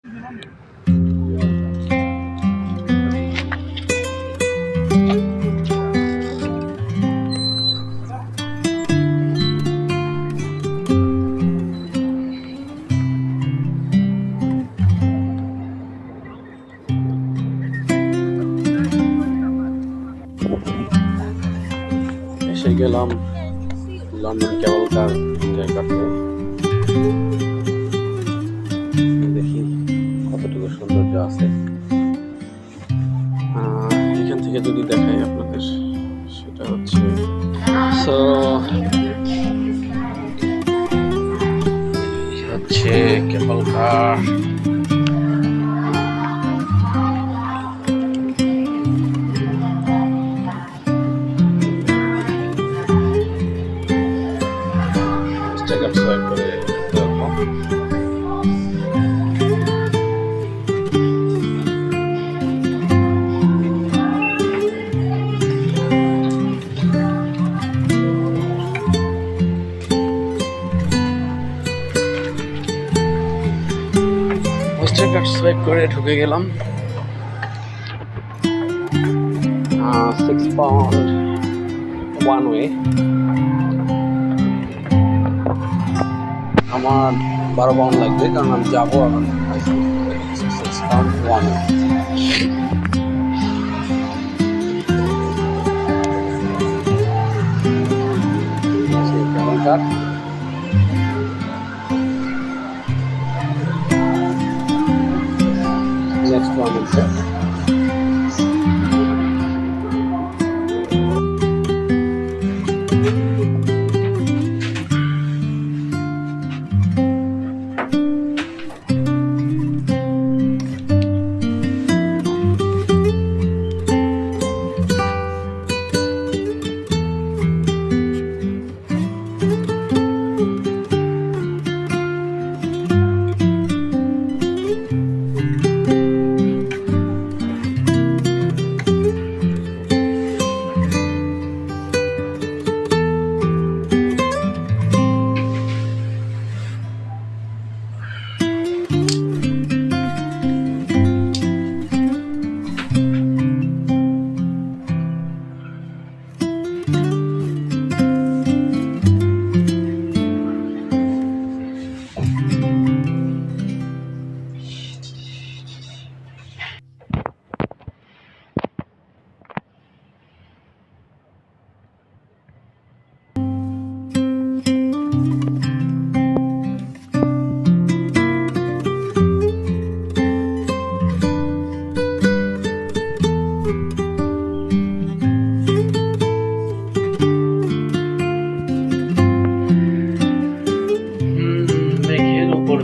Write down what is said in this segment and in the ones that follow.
এসে গেলাম লন্ডন কেবল কার জায়গাতে। দেখি কতটুকু সৌন্দর্য আছে। এখান থেকে যদি দেখাই আপনাদের, সেটা হচ্ছে কেবল কার। সাবস্ক্রাইব করে সাবস্ক্রাইব করে ঢুকে গেলাম। 6 পাউন্ড ওয়ান ওয়ে। আমার 12 পাউন্ড লাগবে, কারণ আমি যাবো এখন। 6 pound one way. Next one is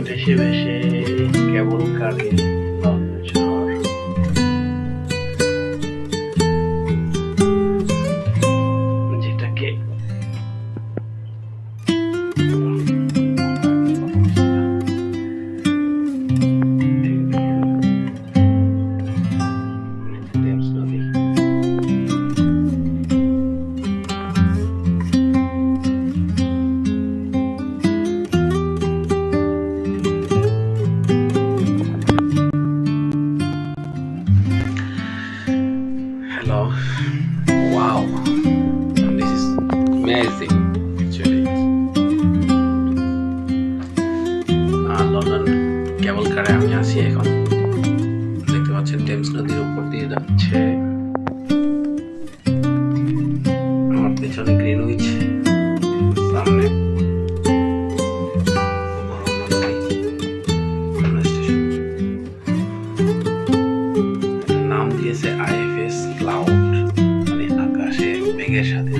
ভেসে ভেসে কেবল কারে যেটাকে Wow, this is amazing actually. London cable কারে আমি আছি এখন। দেখতে পাচ্ছেন টেমস নদীর উপর দিয়ে যাচ্ছে। আমার পেছনে গ্রিনউইচ, সামনে নাম দিয়েছে IFS ক্লাউড, মানে আকাশে মেঘের সাথে